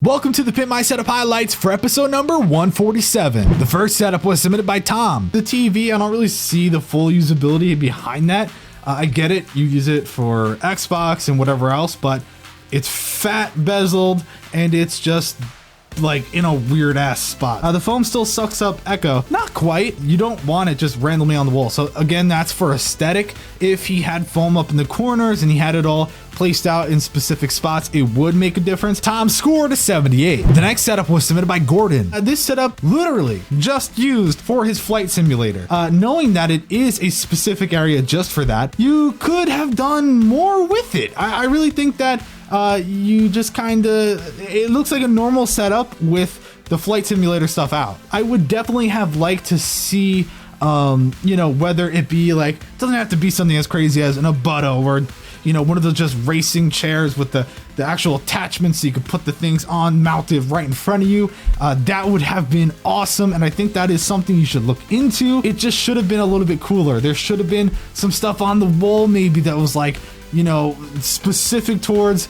Welcome to the Pimp My Setup highlights for episode number 147. The first setup was submitted by Tom. The TV, I don't really see the full usability behind that. I get it, you use it for Xbox and whatever else, but it's fat bezeled and it's just like in a weird ass spot. The foam still sucks up echo. Not quite. You don't want it just randomly on the wall. So again, that's for aesthetic. If he had foam up in the corners and he had it all placed out in specific spots, it would make a difference. Tom scored a 78. The next setup was submitted by Gordon. This setup literally just used for his flight simulator. Knowing that it is a specific area just for that, you could have done more with it. I really think that you just kind of, it looks like a normal setup with the flight simulator stuff out. I would definitely have liked to see, you know, whether it be like, it doesn't have to be something as crazy as an Abuto or, you know, one of those just racing chairs with the actual attachments so you could put the things on mounted right in front of you. That would have been awesome, and I think that is something you should look into. It just should have been a little bit cooler. There should have been some stuff on the wall maybe that was like, you know, specific towards,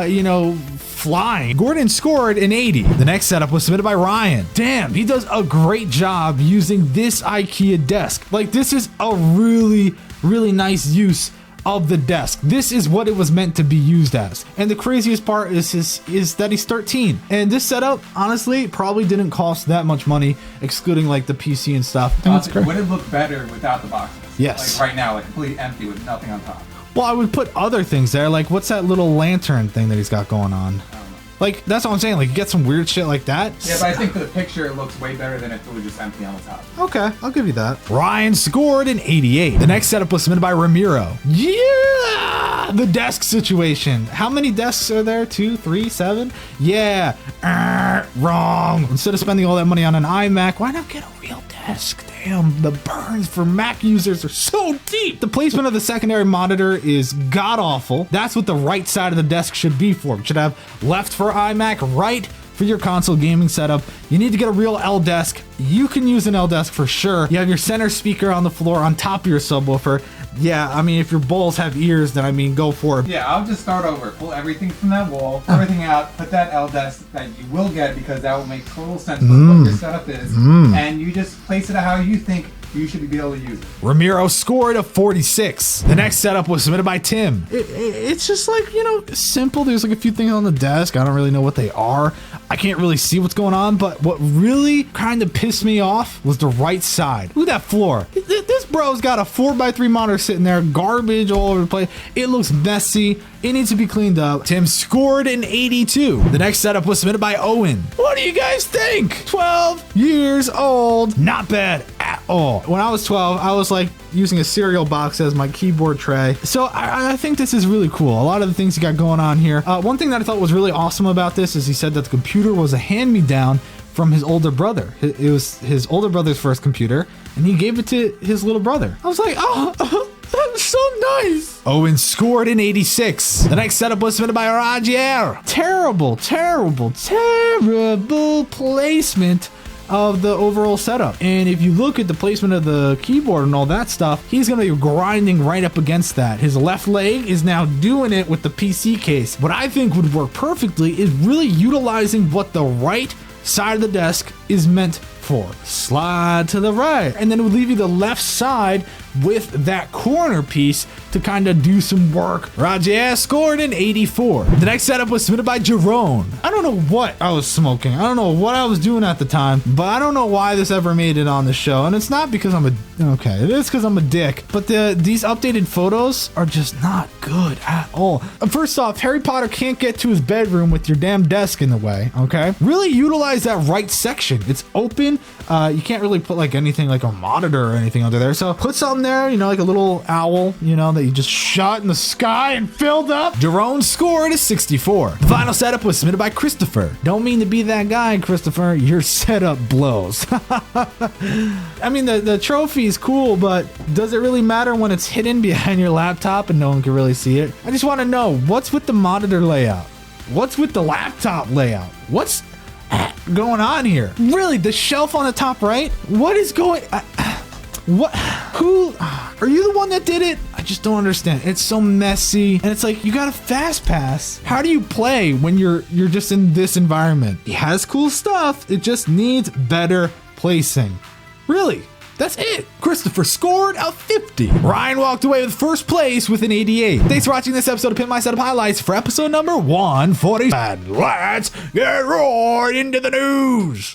you know, flying. Gordon scored an 80. The next setup was submitted by Ryan. Damn, he does a great job using this IKEA desk. Like, this is a really, really nice use of the desk. This is what it was meant to be used as. And the craziest part is that he's 13. And this setup, honestly, probably didn't cost that much money, excluding like the PC and stuff. Would it look better without the boxes? Yes. Like right now, like completely empty with nothing on top. Well, I would put other things there. Like, what's that little lantern thing that he's got going on? Like, that's what I'm saying. Like, you get some weird shit like that. Yeah, but I think for the picture, it looks way better than if it was just empty on the top. Okay, I'll give you that. Ryan scored an 88. The next setup was submitted by Ramiro. Yeah! The desk situation. How many desks are there? 2, 3, 7? Yeah. Wrong. Instead of spending all that money on an iMac, why not get a real desk? Damn, the burns for Mac users are so deep. The placement of the secondary monitor is god-awful. That's what the right side of the desk should be for. It should have left for iMac, right for your console gaming setup. You need to get a real L desk. You can use an L desk for sure. You have your center speaker on the floor on top of your subwoofer. Yeah, I mean, if your balls have ears, then I mean, go for it. Yeah, I'll just start over. Pull everything from that wall, pull everything out, put that L desk that you will get because that will make total sense with what your setup is, and you just place it how you think you should be able to use it. Ramiro scored a 46. The next setup was submitted by Tim. It's just like, you know, simple. There's like a few things on the desk. I don't really know what they are. I can't really see what's going on, but what really kind of pissed me off was the right side. Look at that floor. This bro's got a 4x3 monitor sitting there, garbage all over the place. It looks messy. It needs to be cleaned up. Tim scored an 82. The next setup was submitted by Owen. What do you guys think? 12 years old. Not bad at all. When I was 12, I was like using a cereal box as my keyboard tray. So I think this is really cool. A lot of the things he got going on here. One thing that I thought was really awesome about this is he said that the computer was a hand-me-down from his older brother. It was his older brother's first computer, and he gave it to his little brother. I was like, oh, that's so nice. Owen scored an 86. The next setup was submitted by Roger. Terrible placement of the overall setup. And if you look at the placement of the keyboard and all that stuff, he's gonna be grinding right up against that. His left leg is now doing it with the PC case. What I think would work perfectly is really utilizing what the right side of the desk is meant for. Slide to the right, and then it would leave you the left side with that corner piece to kind of do some work. Roger scored an 84. The next setup was submitted by Jerome. I don't know what I was smoking. I don't know what I was doing at the time, but I don't know why this ever made it on the show. And it's not because I'm it is because I'm a dick, but these updated photos are just not good at all. First off, Harry Potter can't get to his bedroom with your damn desk in the way, okay? Really utilize that right section. It's open. You can't really put like anything like a monitor or anything under there. So put something there, you know, like a little owl, you know, that you just shot in the sky and filled up. Jerome scored a 64. The final setup was submitted by Christopher. Don't mean to be that guy, Christopher. Your setup blows. I mean, the trophy is cool, but does it really matter when it's hidden behind your laptop and no one can really see it? I just want to know, what's with the monitor layout? What's with the laptop layout? What's going on here? Really, the shelf on the top right? What is going... What? Who? Are you the one that did it? I just don't understand. It's so messy, and it's like you got a fast pass. How do you play when you're just in this environment? He has cool stuff. It just needs better placing. Really. That's it. Christopher scored a 50. Ryan walked away with first place with an 88. Thanks for watching this episode of Pimp My Setup Highlights for episode number 147. Let's get right into the news.